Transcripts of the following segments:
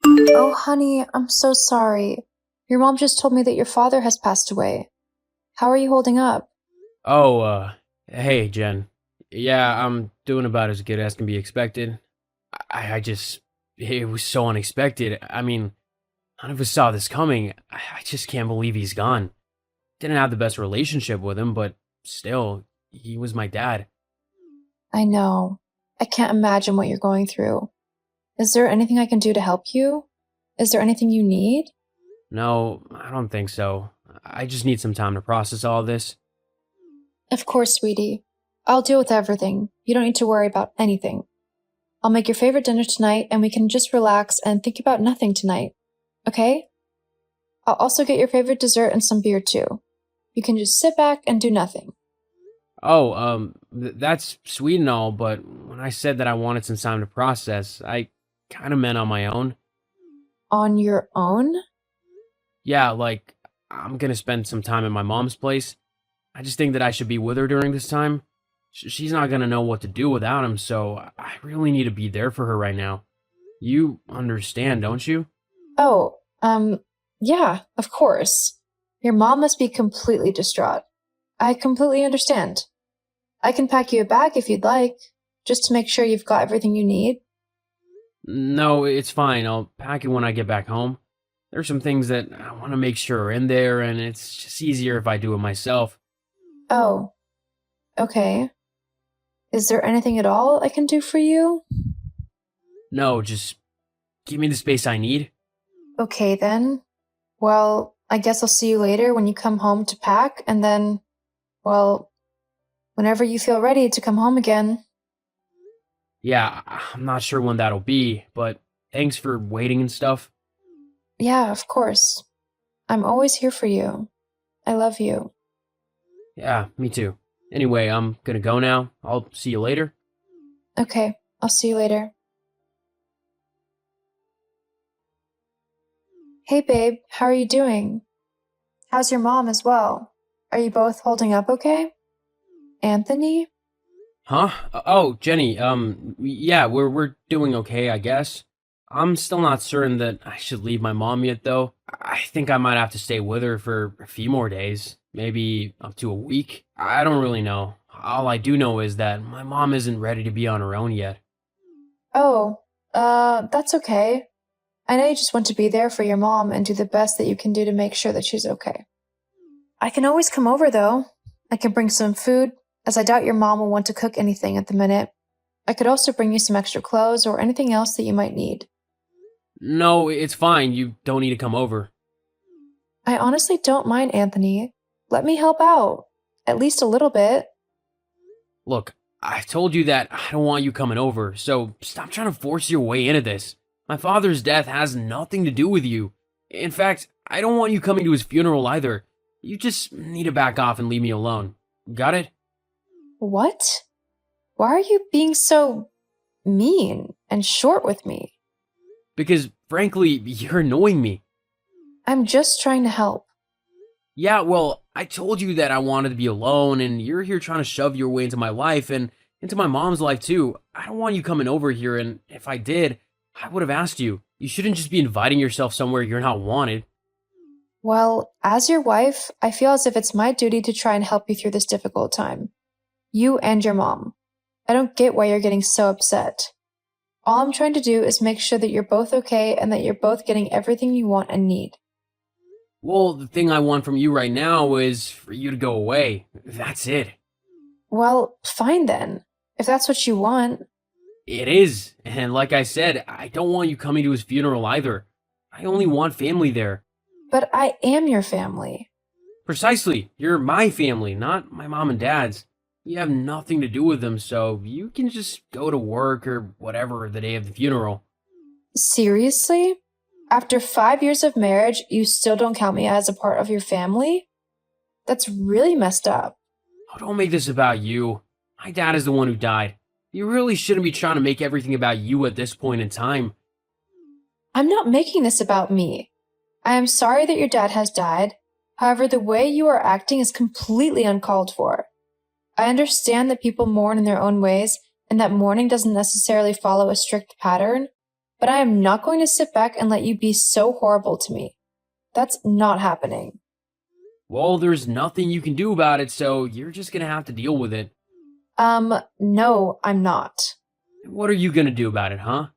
Oh, honey, I'm so sorry. Your mom just told me that your father has passed away. How are you holding up? Oh, hey, Jen. Yeah, I'm doing about as good as can be expected. I just, it was so unexpected. I mean, none of us saw this coming. I just can't believe he's gone. Didn't have the best relationship with him, but still, he was my dad. I know. I can't imagine what you're going through. Is there anything I can do to help you? Is there anything you need? No, I don't think so. I just need some time to process all this. Of course, sweetie. I'll deal with everything. You don't need to worry about anything. I'll make your favorite dinner tonight and we can just relax and think about nothing tonight. Okay? I'll also get your favorite dessert and some beer too. You can just sit back and do nothing. Oh, that's sweet and all, but when I said that I wanted some time to process, I kind of meant on my own. On your own? Yeah, like, I'm gonna spend some time at my mom's place. I just think that I should be with her during this time. She's not gonna know what to do without him, so I really need to be there for her right now. You understand, don't you? Oh, yeah, of course. Your mom must be completely distraught. I completely understand. I can pack you a bag if you'd like, just to make sure you've got everything you need. No, it's fine. I'll pack it when I get back home. There's some things that I want to make sure are in there, and it's just easier if I do it myself. Oh, okay. Is there anything at all I can do for you? No, just give me the space I need. Okay then. Well, I guess I'll see you later when you come home to pack, and then, well, whenever you feel ready to come home again. Yeah, I'm not sure when that'll be, but thanks for waiting and stuff. Yeah, of course. I'm always here for you. I love you. Yeah, me too. Anyway, I'm gonna go now. I'll see you later. Okay, I'll see you later. Hey babe, how are you doing? How's your mom as well? Are you both holding up okay? Anthony? Huh? Oh, Jenny, yeah, we're doing okay, I guess. I'm still not certain that I should leave my mom yet though. I think I might have to stay with her for a few more days, maybe up to a week. I don't really know. All I do know is that my mom isn't ready to be on her own yet. Oh, that's okay. I know you just want to be there for your mom and do the best that you can do to make sure that she's okay. I can always come over though. I can bring some food, as I doubt your mom will want to cook anything at the minute. I could also bring you some extra clothes or anything else that you might need. No, it's fine. You don't need to come over. I honestly don't mind, Anthony. Let me help out. At least a little bit. Look, I told you that I don't want you coming over, so stop trying to force your way into this. My father's death has nothing to do with you. In fact, I don't want you coming to his funeral either. You just need to back off and leave me alone. Got it? What? Why are you being so mean and short with me? Because, frankly, you're annoying me. I'm just trying to help. Yeah, well, I told you that I wanted to be alone, and you're here trying to shove your way into my life and into my mom's life too. I don't want you coming over here, and if I did, I would have asked you. You shouldn't just be inviting yourself somewhere you're not wanted. Well, as your wife, I feel as if it's my duty to try and help you through this difficult time. You and your mom. I don't get why you're getting so upset. All I'm trying to do is make sure that you're both okay and that you're both getting everything you want and need. Well, the thing I want from you right now is for you to go away. That's it. Well, fine then. If that's what you want. It is. And like I said, I don't want you coming to his funeral either. I only want family there. But I am your family. Precisely. You're my family, not my mom and dad's. You have nothing to do with them, so you can just go to work or whatever the day of the funeral. Seriously? After 5 years of marriage, you still don't count me as a part of your family? That's really messed up. Oh, don't make this about you. My dad is the one who died. You really shouldn't be trying to make everything about you at this point in time. I'm not making this about me. I am sorry that your dad has died. However, the way you are acting is completely uncalled for. I understand that people mourn in their own ways and that mourning doesn't necessarily follow a strict pattern, but I am not going to sit back and let you be so horrible to me. That's not happening. Well, there's nothing you can do about it, so you're just gonna have to deal with it. No, I'm not. What are you gonna do about it, huh?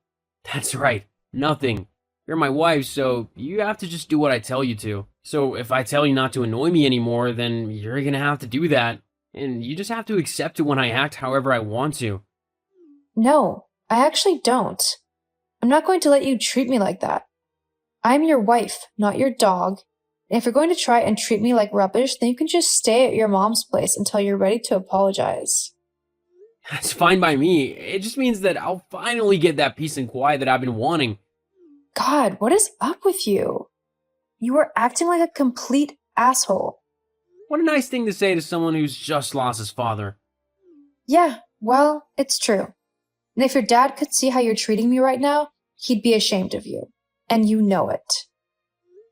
That's right, nothing. You're my wife, so you have to just do what I tell you to. So if I tell you not to annoy me anymore, then you're gonna have to do that. And you just have to accept it when I act however I want to. No, I actually don't. I'm not going to let you treat me like that. I'm your wife, not your dog. And if you're going to try and treat me like rubbish, then you can just stay at your mom's place until you're ready to apologize. That's fine by me. It just means that I'll finally get that peace and quiet that I've been wanting. God, what is up with you? You are acting like a complete asshole. What a nice thing to say to someone who's just lost his father. Yeah, well, it's true. And if your dad could see how you're treating me right now, he'd be ashamed of you. And you know it.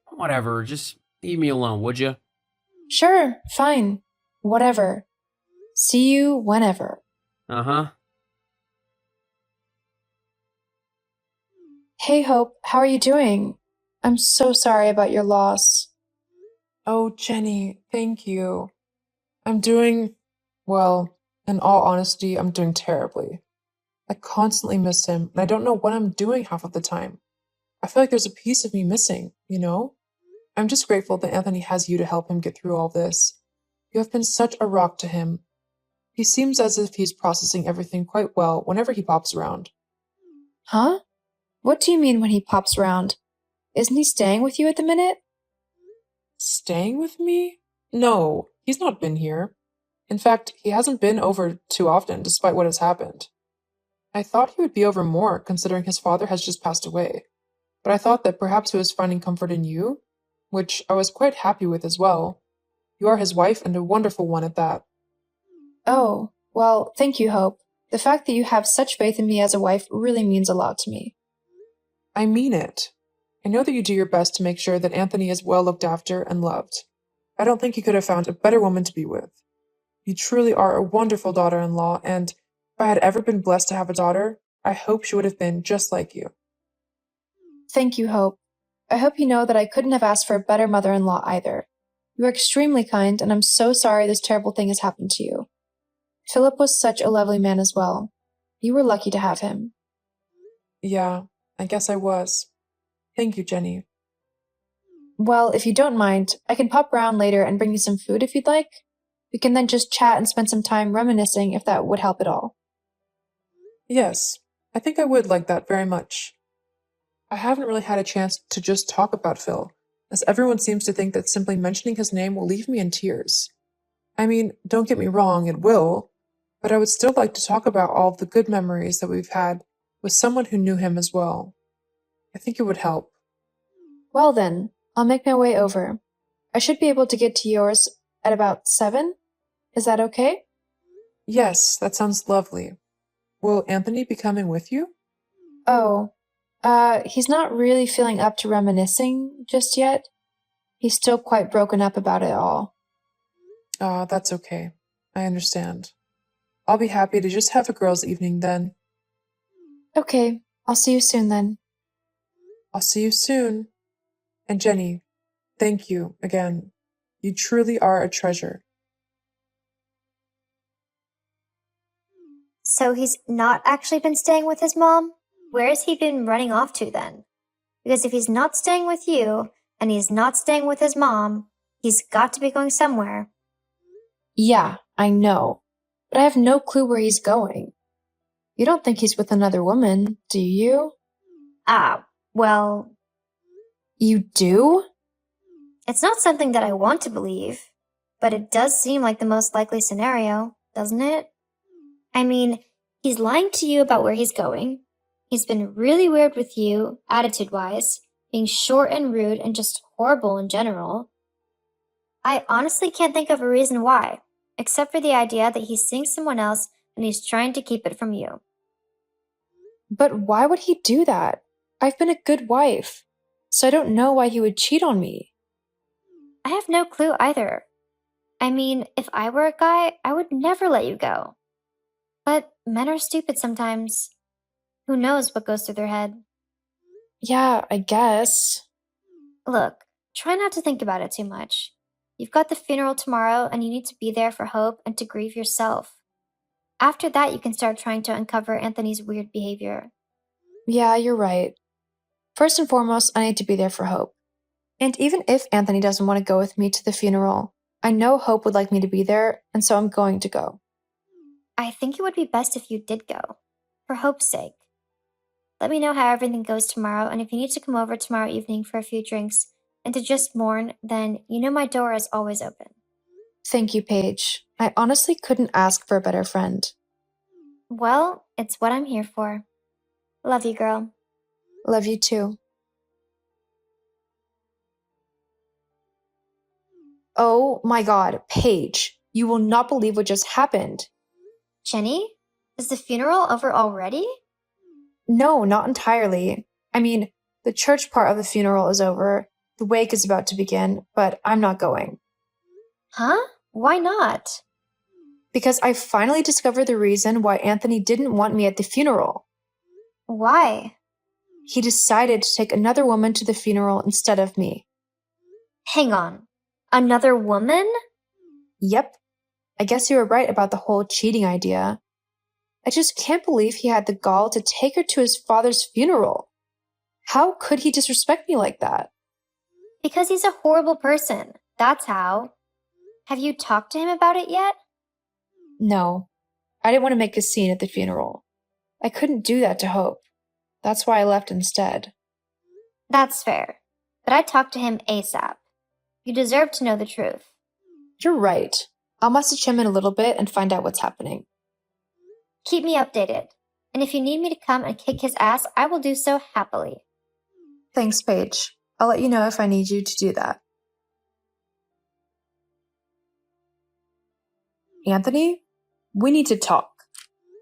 Whatever, just leave me alone, would you? Sure, fine. Whatever. See you whenever. Uh-huh. Hey, Hope, how are you doing? I'm so sorry about your loss. Oh, Jenny, thank you. I'm doing, well, in all honesty, I'm doing terribly. I constantly miss him, and I don't know what I'm doing half of the time. I feel like there's a piece of me missing, you know? I'm just grateful that Anthony has you to help him get through all this. You have been such a rock to him. He seems as if he's processing everything quite well whenever he pops around. Huh? What do you mean when he pops around? Isn't he staying with you at the minute? Staying with me? No, he's not been here. In fact, he hasn't been over too often, despite what has happened. I thought he would be over more, considering his father has just passed away. But I thought that perhaps he was finding comfort in you, which I was quite happy with as well. You are his wife, and a wonderful one at that. Oh, well, thank you, Hope. The fact that you have such faith in me as a wife really means a lot to me. I mean it. I know that you do your best to make sure that Anthony is well looked after and loved. I don't think you could have found a better woman to be with. You truly are a wonderful daughter-in-law, and if I had ever been blessed to have a daughter, I hope she would have been just like you. Thank you, Hope. I hope you know that I couldn't have asked for a better mother-in-law either. You are extremely kind, and I'm so sorry this terrible thing has happened to you. Philip was such a lovely man as well. You were lucky to have him. Yeah, I guess I was. Thank you, Jenny. Well, if you don't mind, I can pop round later and bring you some food if you'd like. We can then just chat and spend some time reminiscing if that would help at all. Yes, I think I would like that very much. I haven't really had a chance to just talk about Phil, as everyone seems to think that simply mentioning his name will leave me in tears. I mean, don't get me wrong, it will, but I would still like to talk about all of the good memories that we've had with someone who knew him as well. I think it would help. Well then, I'll make my way over. I should be able to get to yours at about 7? Is that okay? Yes, that sounds lovely. Will Anthony be coming with you? Oh, he's not really feeling up to reminiscing just yet. He's still quite broken up about it all. That's okay. I understand. I'll be happy to just have a girls' evening then. Okay, I'll see you soon then. I'll see you soon. And Jenny, thank you again. You truly are a treasure. So he's not actually been staying with his mom? Where has he been running off to then? Because if he's not staying with you, and he's not staying with his mom, he's got to be going somewhere. Yeah, I know. But I have no clue where he's going. You don't think he's with another woman, do you? Well, You do? it's not something that I want to believe, but it does seem like the most likely scenario, doesn't it? I mean, he's lying to you about where he's going. He's been really weird with you, attitude-wise, being short and rude and just horrible in general. I honestly can't think of a reason why, except for the idea that he's seeing someone else and he's trying to keep it from you. But why would he do that? I've been a good wife, so I don't know why he would cheat on me. I have no clue either. I mean, if I were a guy, I would never let you go. But men are stupid sometimes. Who knows what goes through their head? Yeah, I guess. Look, try not to think about it too much. You've got the funeral tomorrow, and you need to be there for Hope and to grieve yourself. After that, you can start trying to uncover Anthony's weird behavior. Yeah, you're right. First and foremost, I need to be there for Hope. And even if Anthony doesn't want to go with me to the funeral, I know Hope would like me to be there, and so I'm going to go. I think it would be best if you did go, for Hope's sake. Let me know how everything goes tomorrow, and if you need to come over tomorrow evening for a few drinks and to just mourn, then you know my door is always open. Thank you, Paige. I honestly couldn't ask for a better friend. Well, it's what I'm here for. Love you, girl. Love you too. Oh my god, Paige, you will not believe what just happened. Jenny, is the funeral over already? No, not entirely. I mean, the church part of the funeral is over, the wake is about to begin, but I'm not going. Huh? Why not? Because I finally discovered the reason why Anthony didn't want me at the funeral. Why? He decided to take another woman to the funeral instead of me. Hang on. Another woman? Yep. I guess you were right about the whole cheating idea. I just can't believe he had the gall to take her to his father's funeral. How could he disrespect me like that? Because he's a horrible person. That's how. Have you talked to him about it yet? No. I didn't want to make a scene at the funeral. I couldn't do that to Hope. That's why I left instead. That's fair. But I talked to him ASAP. You deserve to know the truth. You're right. I'll message him in a little bit and find out what's happening. Keep me updated. And if you need me to come and kick his ass, I will do so happily. Thanks, Paige. I'll let you know if I need you to do that. Anthony, we need to talk.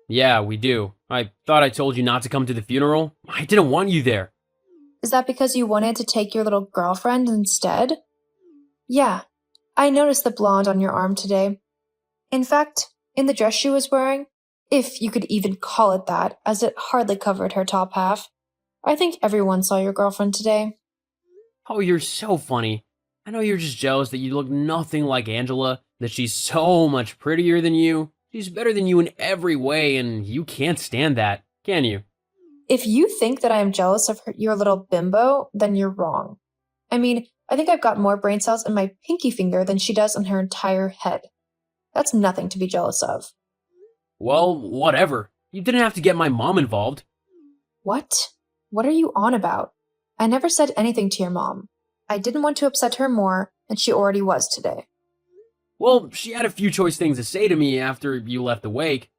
Yeah, we do. I thought I told you not to come to the funeral. I didn't want you there. Is that because you wanted to take your little girlfriend instead? Yeah, I noticed the blonde on your arm today. In fact, in the dress she was wearing, if you could even call it that, as it hardly covered her top half. I think everyone saw your girlfriend today. Oh, you're so funny. I know you're just jealous that you look nothing like Angela, that she's so much prettier than you. She's better than you in every way, and you can't stand that, can you? If you think that I am jealous of your little bimbo, then you're wrong. I mean, I think I've got more brain cells in my pinky finger than she does in her entire head. That's nothing to be jealous of. Well, whatever. You didn't have to get my mom involved. What? What are you on about? I never said anything to your mom. I didn't want to upset her more, and she already was today. Well, she had a few choice things to say to me after you left the wake.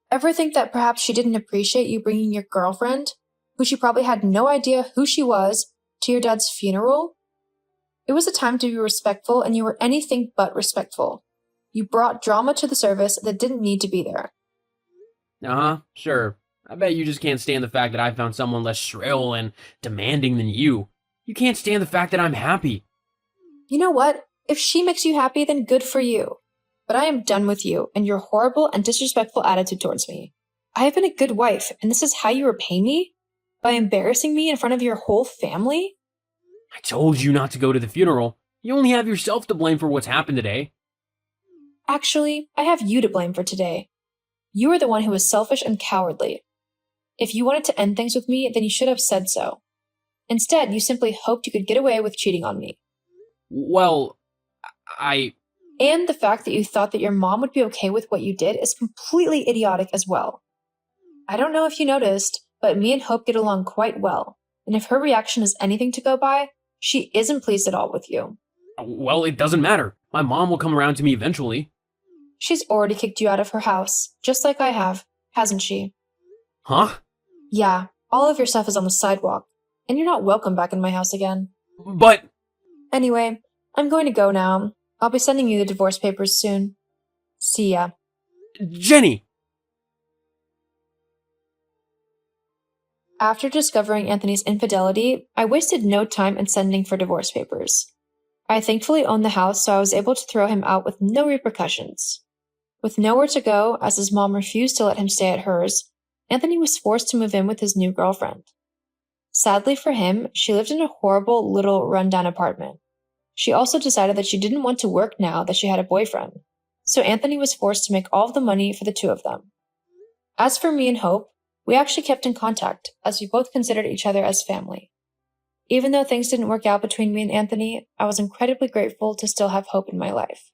Ever think that perhaps she didn't appreciate you bringing your girlfriend, who she probably had no idea who she was, to your dad's funeral? It was a time to be respectful, and you were anything but respectful. You brought drama to the service that didn't need to be there. Uh-huh, sure. I bet you just can't stand the fact that I found someone less shrill and demanding than you. You can't stand the fact that I'm happy. You know what? If she makes you happy, then good for you. But I am done with you and your horrible and disrespectful attitude towards me. I have been a good wife, and this is how you repay me? By embarrassing me in front of your whole family? I told you not to go to the funeral. You only have yourself to blame for what's happened today. Actually, I have you to blame for today. You are the one who was selfish and cowardly. If you wanted to end things with me, then you should have said so. Instead, you simply hoped you could get away with cheating on me. Well, And the fact that you thought that your mom would be okay with what you did is completely idiotic as well. I don't know if you noticed, but me and Hope get along quite well, and if her reaction is anything to go by, she isn't pleased at all with you. Well, it doesn't matter. My mom will come around to me eventually. She's already kicked you out of her house, just like I have, hasn't she? Huh? Yeah, all of your stuff is on the sidewalk, and you're not welcome back in my house again. But... Anyway, I'm going to go now. I'll be sending you the divorce papers soon. See ya. Jenny! After discovering Anthony's infidelity, I wasted no time in sending for divorce papers. I thankfully owned the house, so I was able to throw him out with no repercussions. With nowhere to go, as his mom refused to let him stay at hers, Anthony was forced to move in with his new girlfriend. Sadly for him, she lived in a horrible little rundown apartment. She also decided that she didn't want to work now that she had a boyfriend, so Anthony was forced to make all of the money for the two of them. As for me and Hope, we actually kept in contact, as we both considered each other as family. Even though things didn't work out between me and Anthony, I was incredibly grateful to still have Hope in my life.